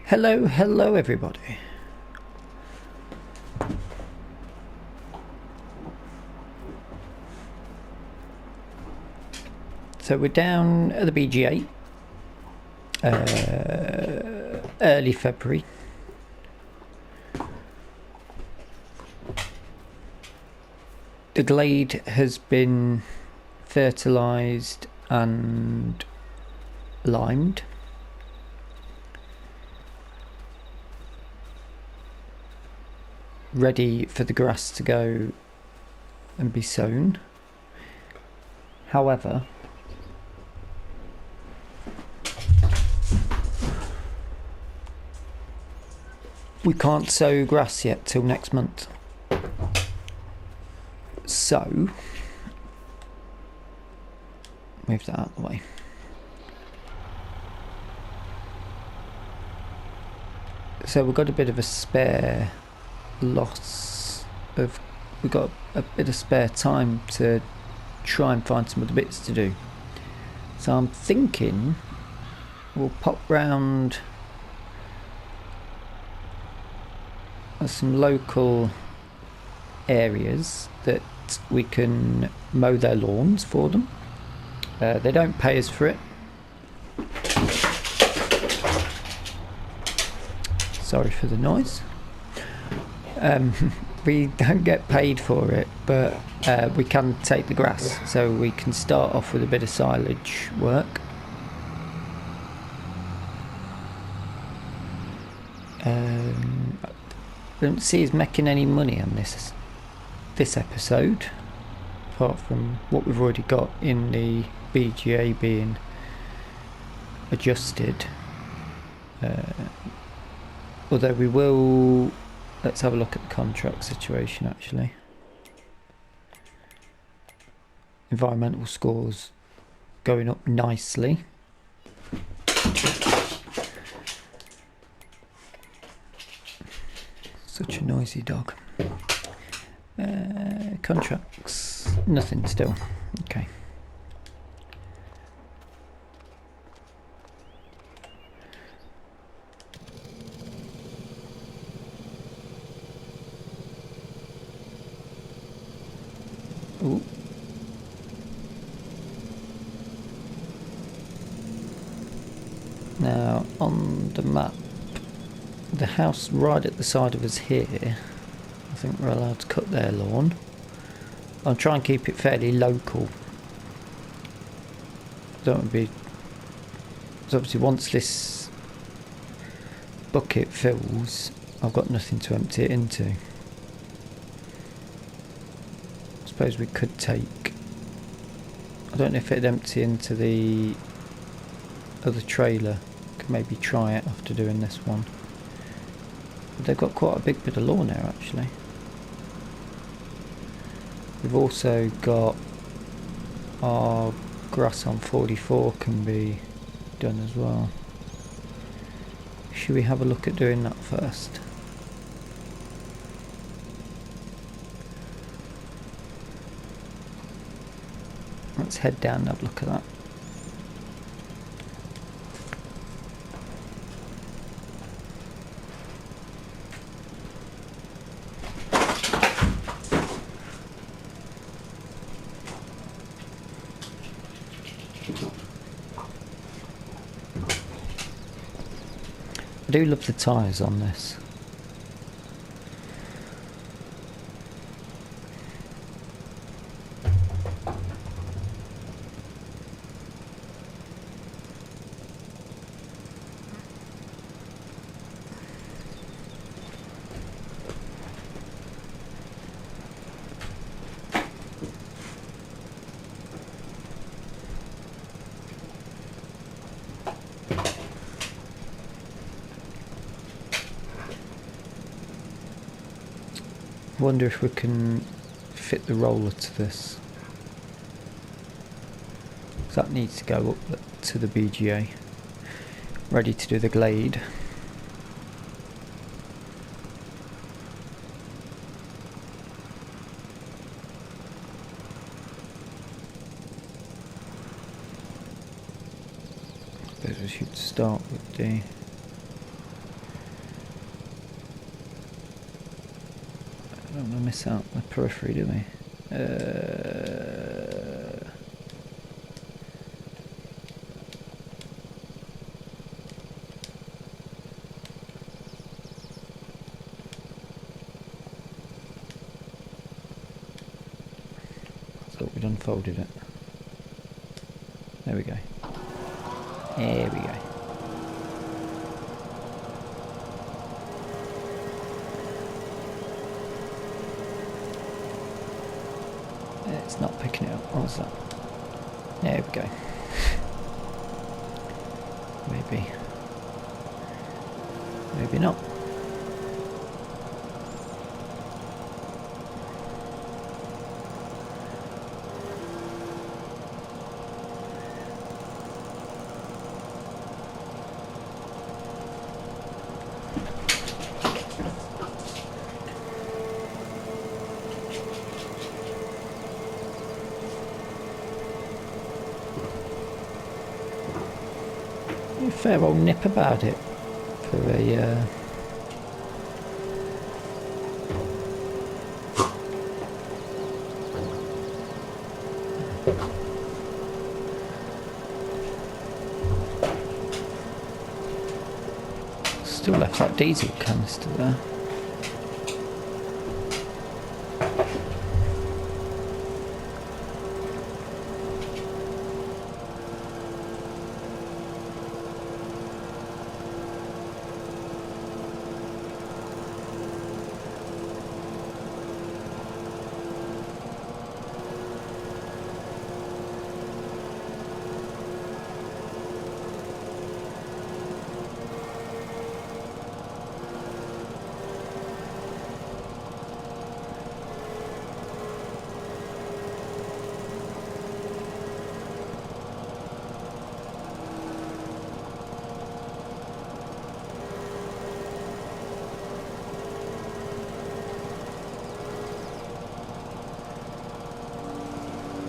Hello everybody. So we're down at the BGA, early February. The glade has been fertilised and limed. Ready for the grass to go and be sown. However, we can't sow grass yet till next month. So, move that out of the way. So we've got a bit of a spare loss of, we've got a bit of spare time to try and find some other bits to do. So I'm thinking we'll pop round some local areas that we can mow their lawns for them. They don't pay us for it. Sorry for the noise. We don't get paid for it, but we can take the grass, so we can start off with a bit of silage work. I don't see us making any money on this episode, apart from what we've already got in the BGA being adjusted. Although we will, let's have a look at the contract situation actually. Environmental scores going up nicely. Such a noisy dog. Contracts, nothing still. Okay. Ooh. Now on the map, the house right at the side of us here, I think we're allowed to cut their lawn. I'll try and keep it fairly local. Don't want to be, so obviously once this bucket fills, I've got nothing to empty it into. I suppose we could take, I don't know if it'd empty into the other trailer. Could maybe try it after doing this one. But they've got quite a big bit of lawn there actually. We've also got our grass on 44 can be done as well. Should we have a look at doing that first? Let's head down and have a look at that. I do love the tyres on this. I wonder if we can fit the roller to this. So that needs to go up to the BGA. Ready to do the glade. I suppose we should start with the want to miss out the periphery, do we? Thought we'd unfolded it. There we go. There we go. It's not picking it up. What was that? There we go. Maybe not. Fair old nip about it for a still left that diesel canister there.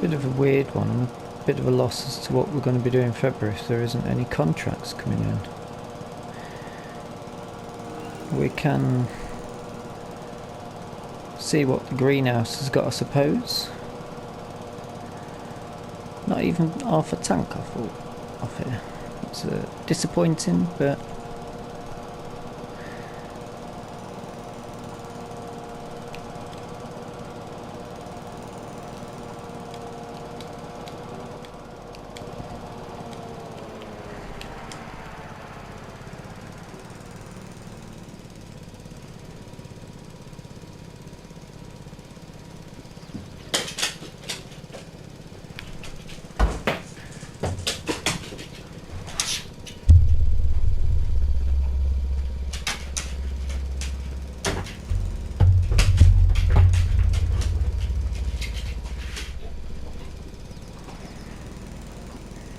Bit of a weird one, and a bit of a loss as to what we're going to be doing in February if there isn't any contracts coming in. We can see what the greenhouse has got, I suppose. Not even half a tank, I thought, off here. It's disappointing, but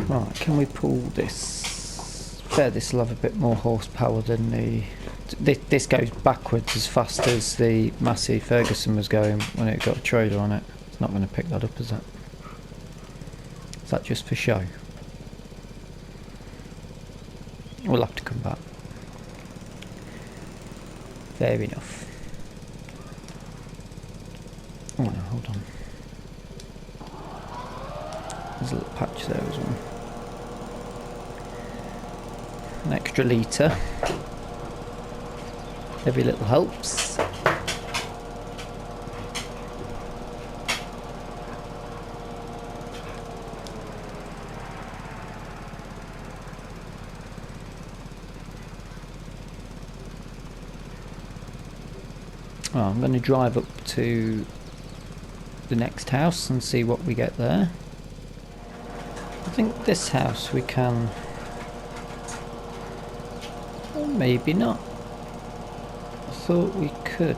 right, can we pull this? Fair, this will have a bit more horsepower than the... This goes backwards as fast as the Massey Ferguson was going when it got a trailer on it. It's not going to pick that up, is that? Is that just for show? We'll have to come back. Fair enough. Oh no, hold on. There's a little patch there as well. An extra litre. Every little helps. Oh, I'm going to drive up to the next house and see what we get there. I think this house we can... Or maybe not. I thought we could.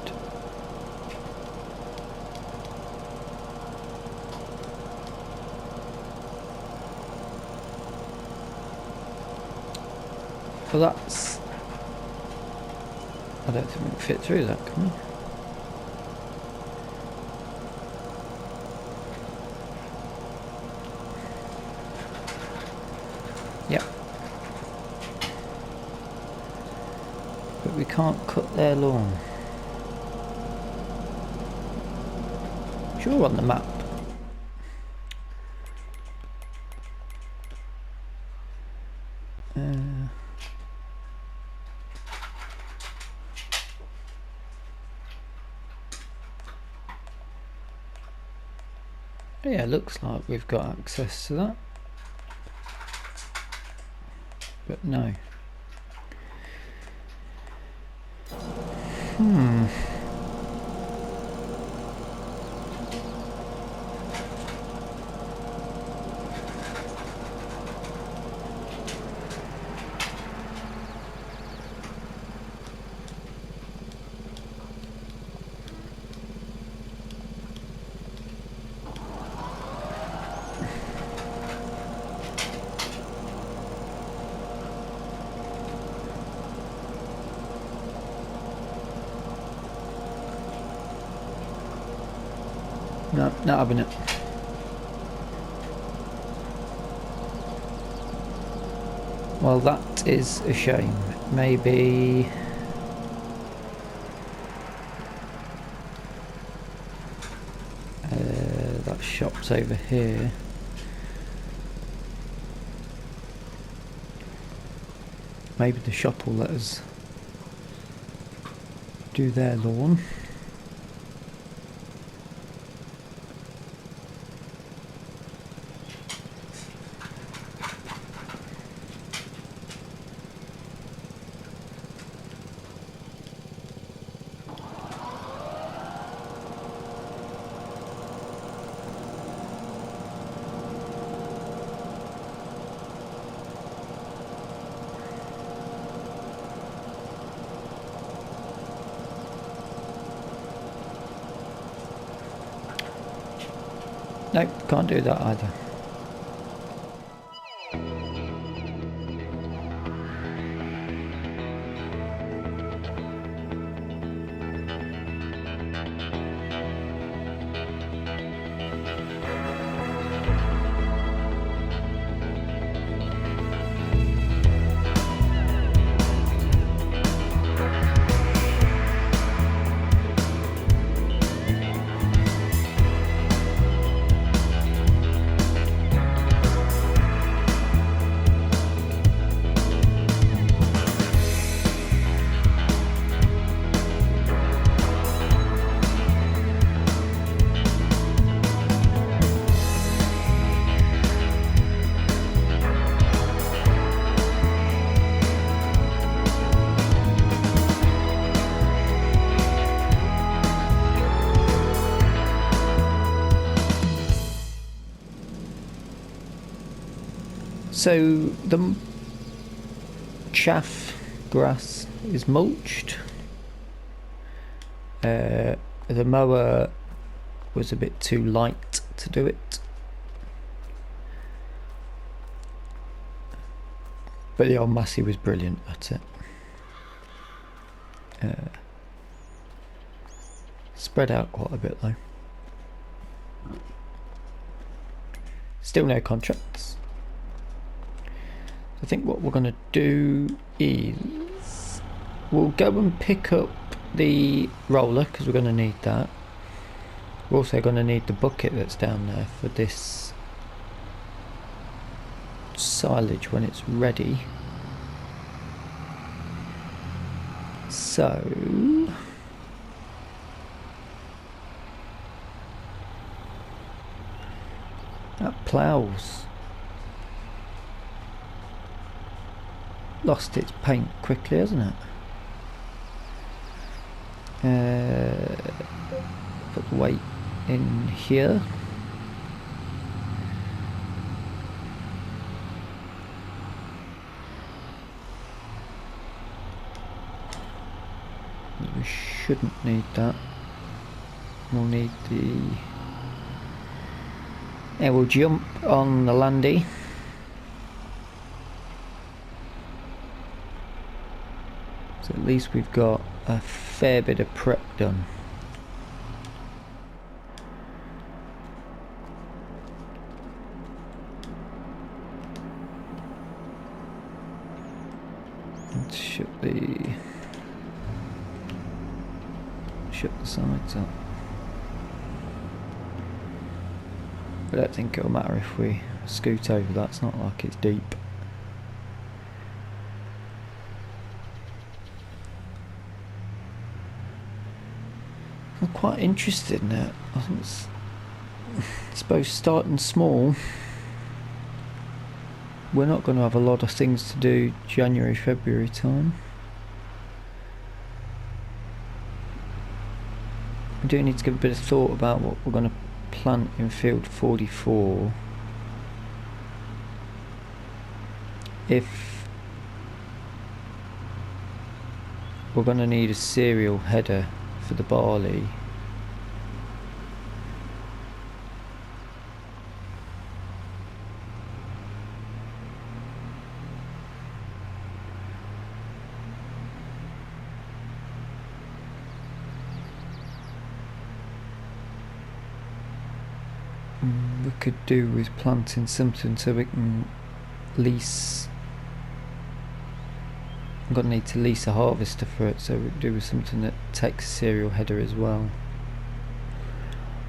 But that's... I don't think we can fit through that, can we? Yep. But we can't cut their lawn. Sure, on the map. Yeah, looks like we've got access to that. But no. No, not having it. Well, that is a shame. Maybe... that shop's over here. Maybe the shop will let us do their lawn. Nope, can't do that either. So the chaff grass is mulched. The mower was a bit too light to do it, but the old Massey was brilliant at it. Spread out quite a bit though. Still no contracts. I think what we're going to do is we'll go and pick up the roller because we're going to need that. We're also going to need the bucket that's down there for this silage when it's ready. So that plough's lost its paint quickly, hasn't it? Put the weight in here. We shouldn't need that. We'll need the... Yeah, we'll jump on the landy. So at least we've got a fair bit of prep done. Let's shut the sides up. I don't think it'll matter if we scoot over that, it's not like it's deep. I'm quite interested in it. I think it's, I suppose, starting small. We're not going to have a lot of things to do January, February time. We do need to give a bit of thought about what we're going to plant in field 44. If we're going to need a cereal header for the barley, we could do with planting something so we can lease. I'm going to need to lease a harvester for it, so we could do with something that takes a cereal header as well.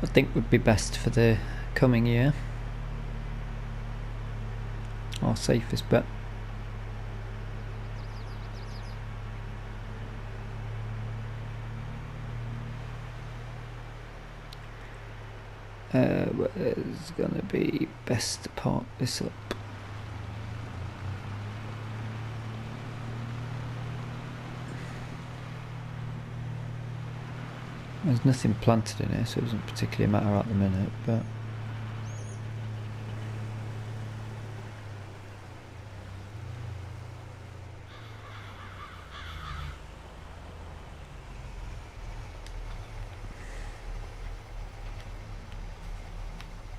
I think would be best for the coming year. Our safest bet. Where's going to be best to park this up? There's nothing planted in here, so it doesn't particularly matter at the minute, but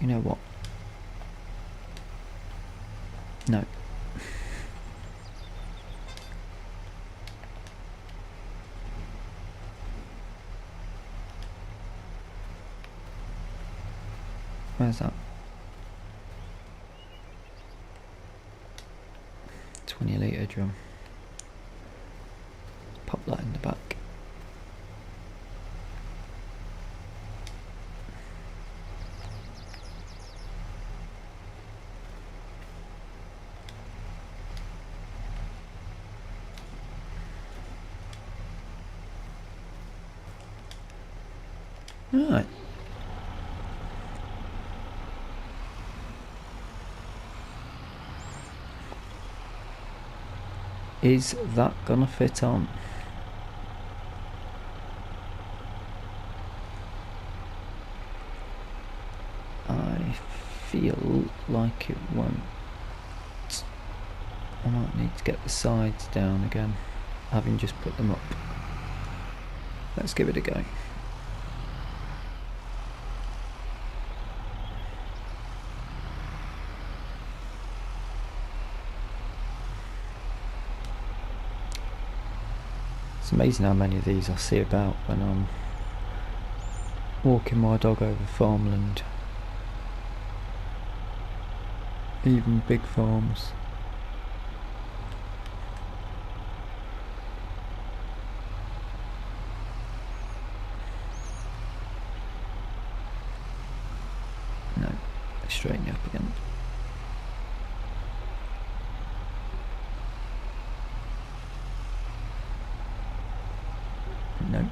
you know what? No. Where's that? 20-litre drum. Pop that in the back. Right. Is that gonna fit on? I feel like it won't. I might need to get the sides down again, having just put them up. Let's give it a go. It's amazing how many of these I see about when I'm walking my dog over farmland. Even big farms. No, straighten you up again. No.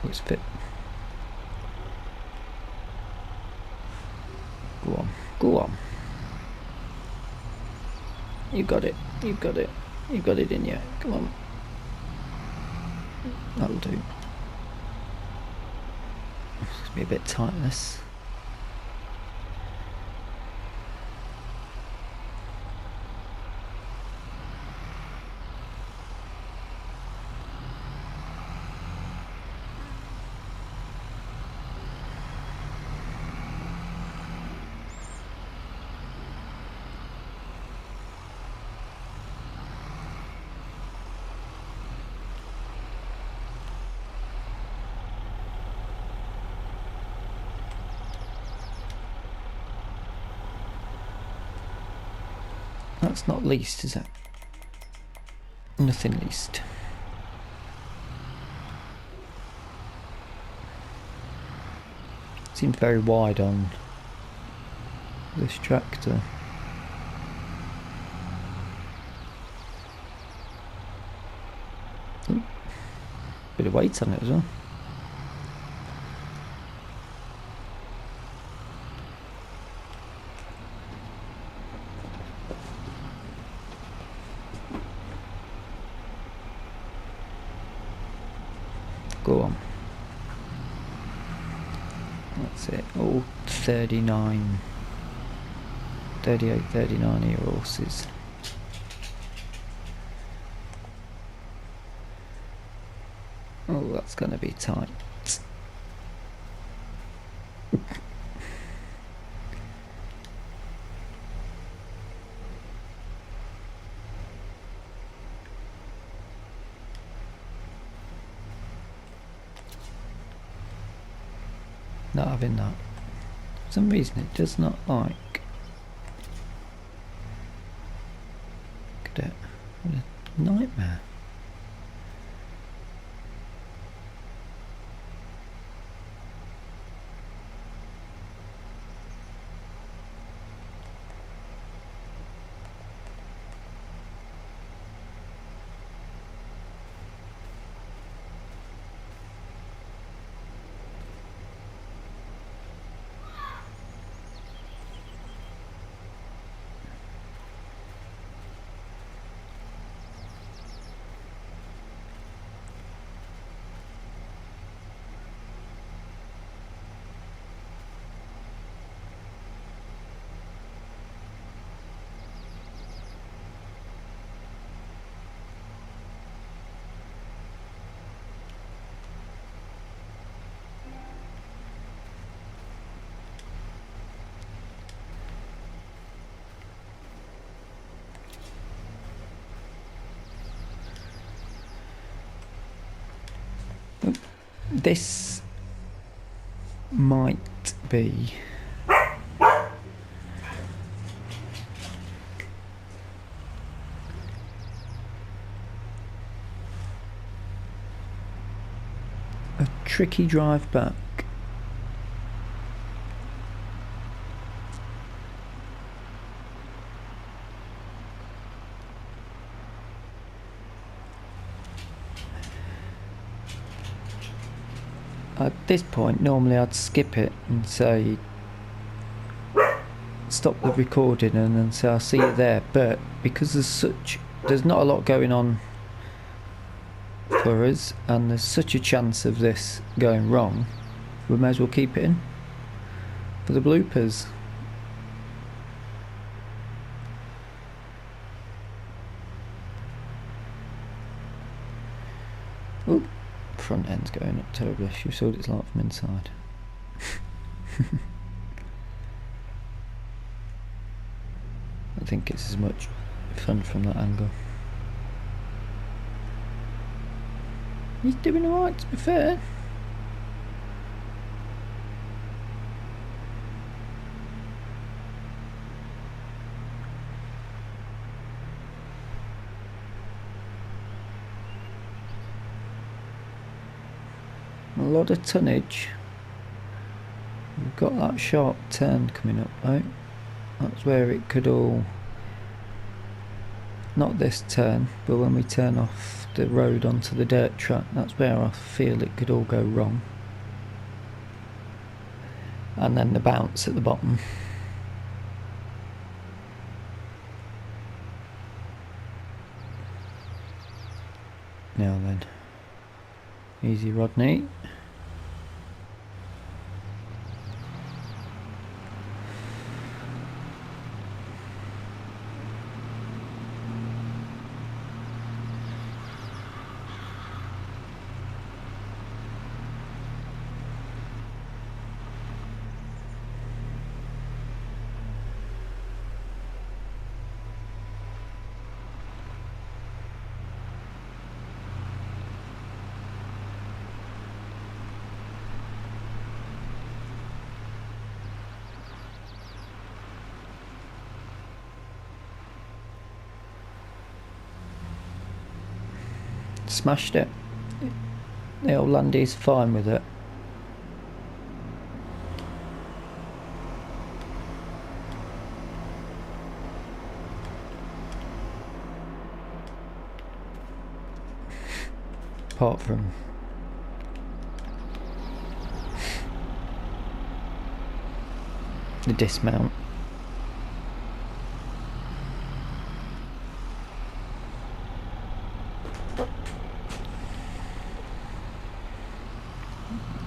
Looks fit. Go on, go on. You got it, you got it, you got it in you. Come on. That'll do. It's be a bit tight, this. That's not least, is it? Nothing least. Seems very wide on this tractor. Ooh, bit of weight on it as well. Go on. That's it. All 39, 38, 39 here horses. Oh, that's going to be tight. Not having that. For some reason it does not like. Look at it. What a nightmare. This might be a tricky drive back. At this point, normally I'd skip it and say stop the recording and then say I'll see you there, but because there's not a lot going on for us and there's such a chance of this going wrong, we may as well keep it in for the bloopers. Ooh. Front end's going up terribly. You saw what it's like from inside. I think it's as much fun from that angle. He's doing alright, to be fair. A lot of tonnage. We've got that sharp turn coming up though. That's where it could all, not this turn, but when we turn off the road onto the dirt track, that's where I feel it could all go wrong. And then the bounce at the bottom. Now then, easy Rodney. Smashed it. The old Landy's fine with it. Apart from the dismount.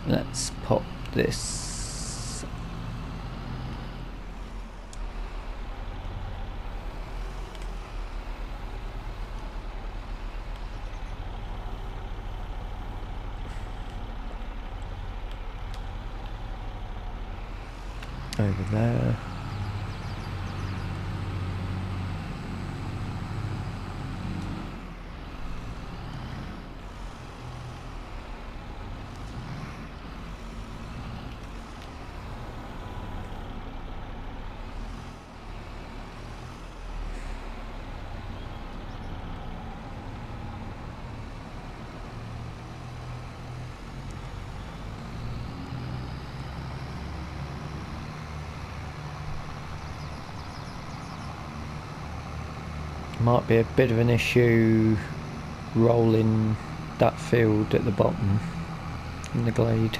Let's pop this. Over there. Might be a bit of an issue rolling that field at the bottom in the glade.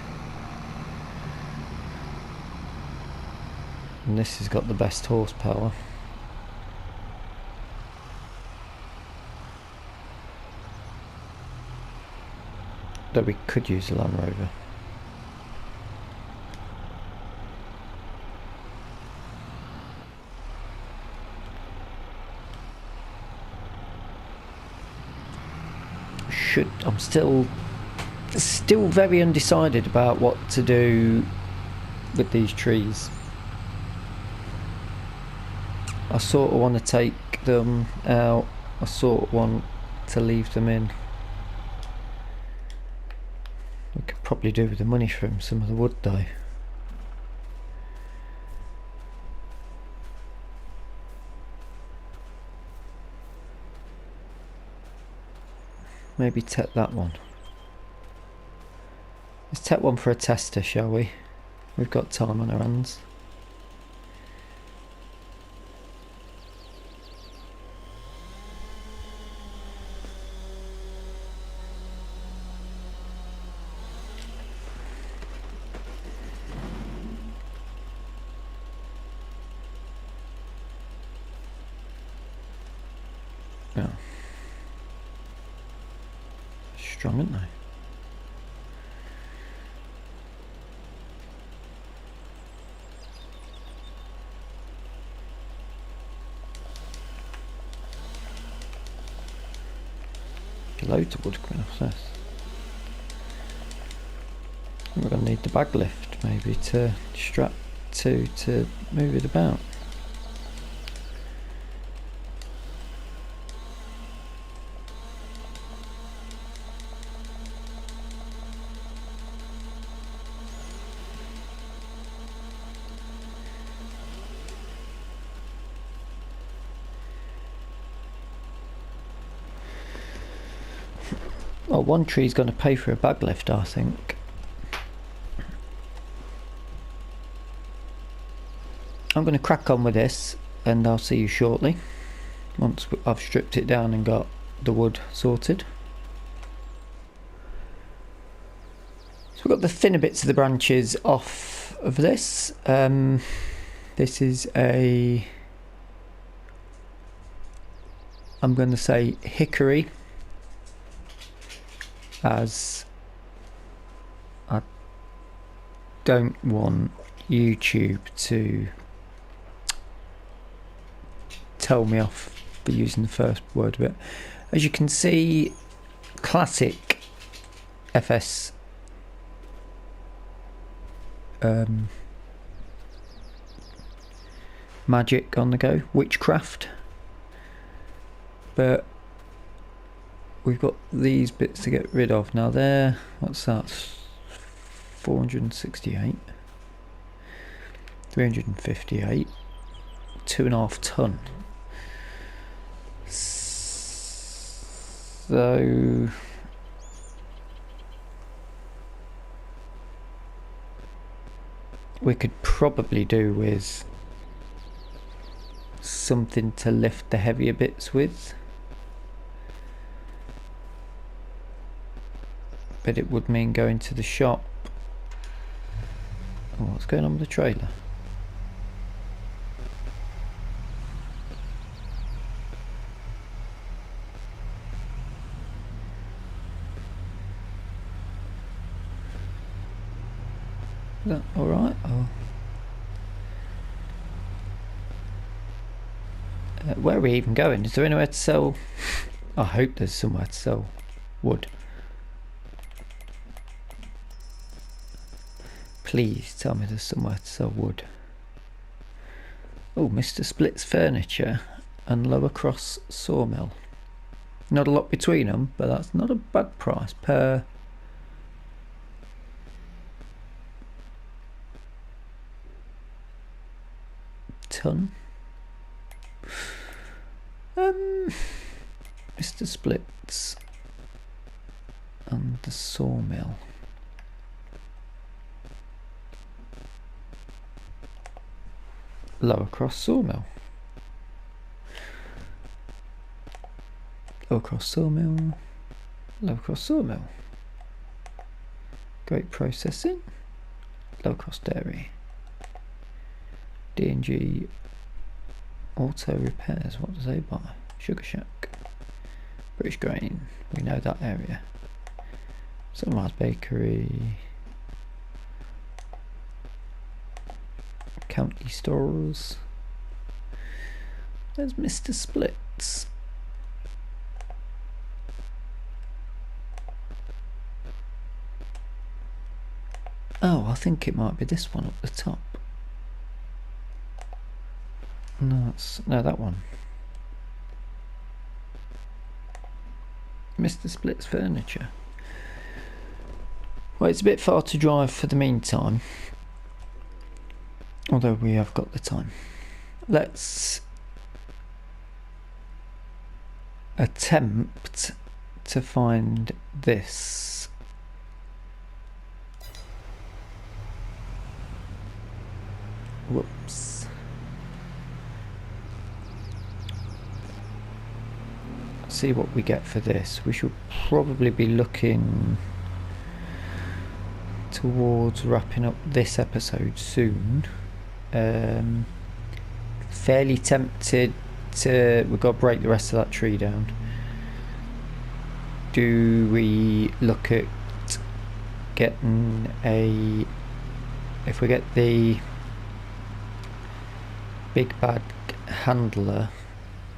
And this has got the best horsepower. Though we could use a Land Rover. I'm still very undecided about what to do with these trees. I sort of want to take them out, I sort of want to leave them in. We could probably do with the money from some of the wood though. Maybe take that one. Let's take one for a tester, shall we? We've got time on our hands. Yeah. Strong, aren't they? Loads of wood coming off this. We're going to need the bag lift maybe to strap to move it about. Well, one tree's going to pay for a bag lift, I think. I'm going to crack on with this and I'll see you shortly once I've stripped it down and got the wood sorted. So we've got the thinner bits of the branches off of this. This is a, I'm going to say hickory, as I don't want YouTube to tell me off for using the first word of it. As you can see, classic FS magic on the go, witchcraft, but we've got these bits to get rid of. Now there, what's that, 468, 358, 2.5 ton. So we could probably do with something to lift the heavier bits with, but it would mean going to the shop. Oh, what's going on with the trailer? Is that alright? Or where are we even going? Is there anywhere to sell? I hope there's somewhere to sell wood. Please tell me there's somewhere to sell wood. Oh, Mr. Split's Furniture and Lower Cross Sawmill. Not a lot between them, but that's not a bad price per ton. Mr. Split's and the Sawmill. Lower Cross Sawmill. Lower Cross Sawmill. Lower Cross Sawmill. Great Processing. Lower Cross Dairy. D&G Auto Repairs. What do they buy? Sugar Shack. British Grain. We know that area. Sunrise Bakery. County Stores. There's Mr. Splits. Oh, I think it might be this one up the top. No, that one. Mr. Split's Furniture. Well, it's a bit far to drive for the meantime, although we have got the time. Let's attempt to find this. Whoops. See what we get for this. We should probably be looking towards wrapping up this episode soon. Fairly tempted to... we've got to break the rest of that tree down. Do we look at getting a... if we get the big bag handler,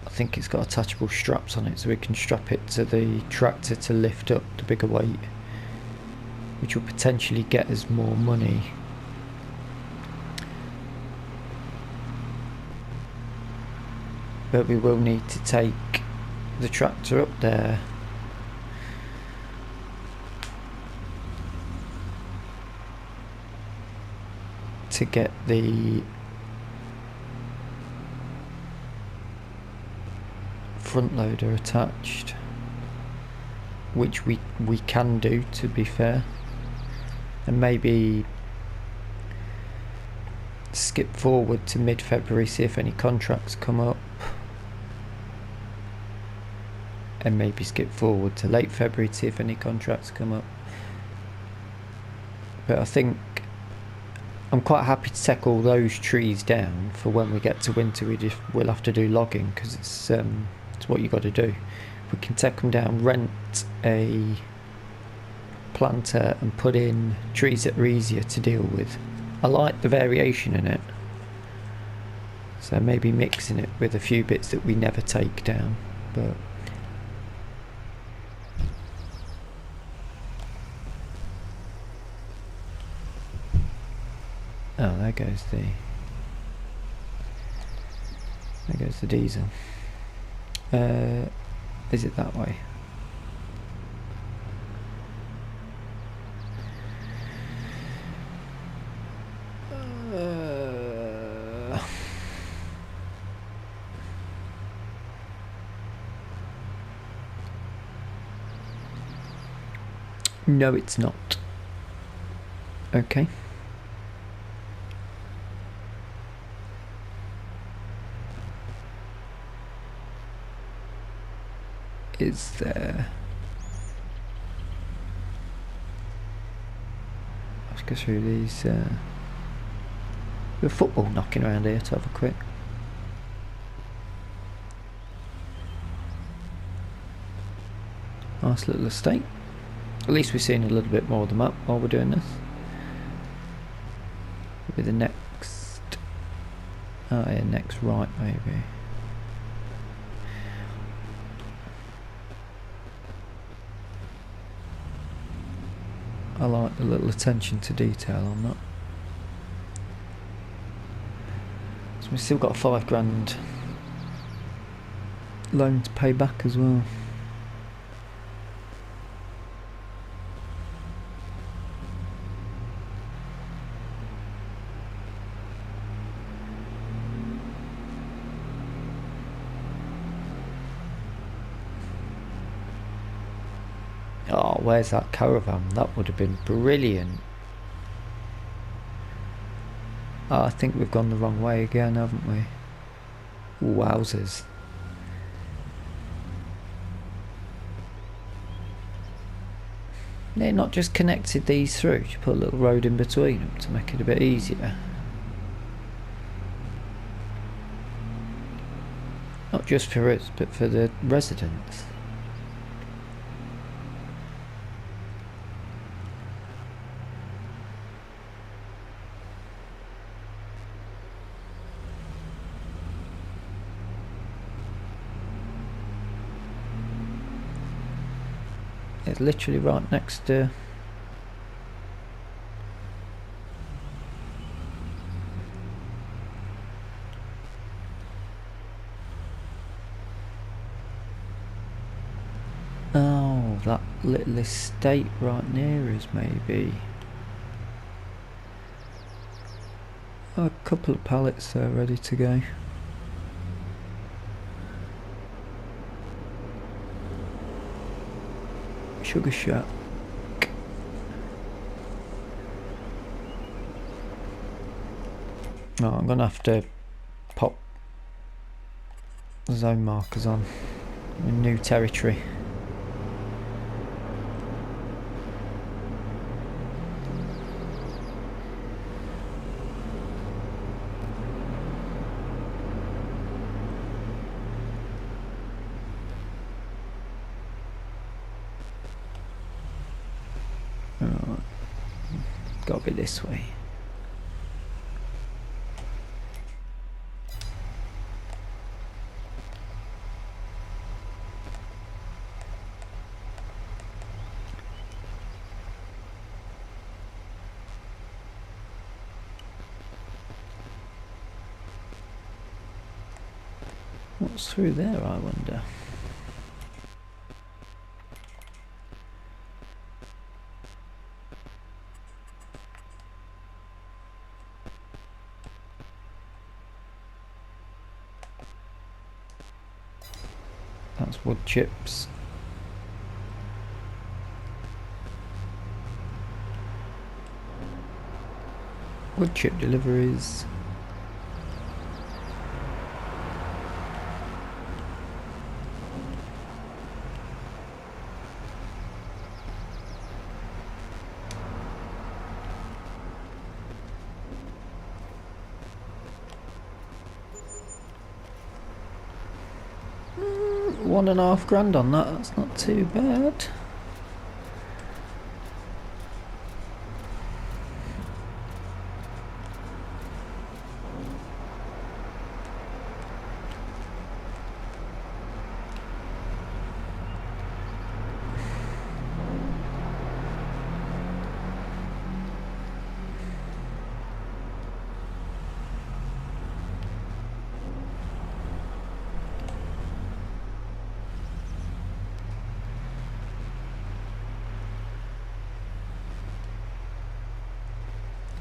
I think it's got attachable straps on it, so we can strap it to the tractor to lift up the bigger weight, which will potentially get us more money. But we will need to take the tractor up there to get the front loader attached, which we can do, to be fair, and maybe skip forward to mid-February, see if any contracts come up, and maybe skip forward to late February to see if any contracts come up. But I think I'm quite happy to take all those trees down for when we get to winter. We'll have to do logging, because it's what you got to do. We can take them down, rent a planter and put in trees that are easier to deal with. I like the variation in it, so maybe mixing it with a few bits that we never take down. But oh, there goes the diesel. Is it that way? No, it's not. Okay. is there. Let's go through these. There's a football knocking around here to have a quick. Nice little estate. At least we've seen a little bit more of the map while we're doing this. Maybe the next. Oh yeah, next right maybe. I like the little attention to detail on that. So we've still got a £5,000 loan to pay back as well. Oh, where's that caravan? That would have been brilliant. Oh, I think we've gone the wrong way again, haven't we? Ooh, wowzers. They're not just connected these through, you put a little road in between them to make it a bit easier. Not just for us, but for the residents. It's literally right next to... Oh, that little estate right near us maybe. Oh, a couple of pallets there ready to go. Sugar shack. Oh, I'm gonna have to pop zone markers on in new territory. Gotta be this way. What's through there, I wonder? That's wood chips. Wood chip deliveries. £1.5 on that, that's not too bad.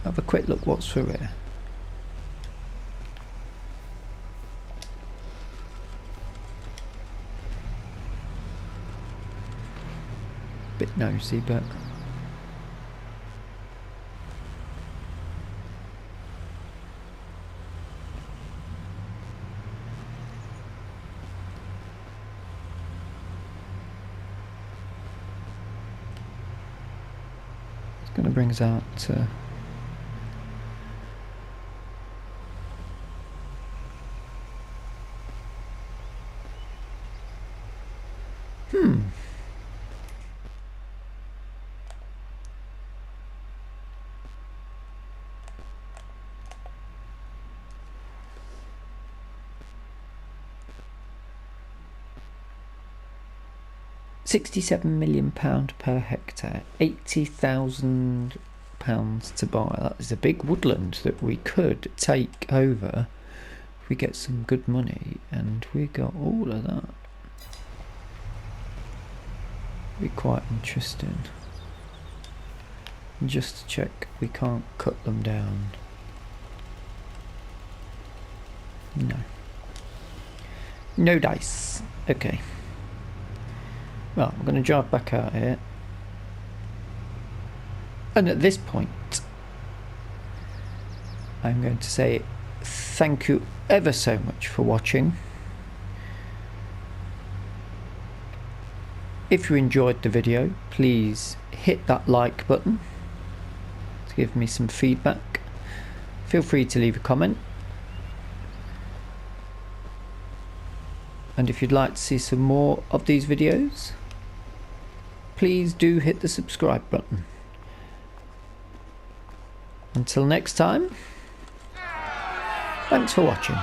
Have a quick look what's through here. Bit nosy, but going to bring us out to... £67 million per hectare, £80,000 to buy. That is a big woodland that we could take over if we get some good money, and we got all of that. Be quite interesting. Just to check, we can't cut them down. No. No dice. Okay. Well, we're going to drive back out here. And at this point, I'm going to say thank you ever so much for watching. If you enjoyed the video, please hit that like button to give me some feedback. Feel free to leave a comment. And if you'd like to see some more of these videos, please do hit the subscribe button. Until next time, thanks for watching.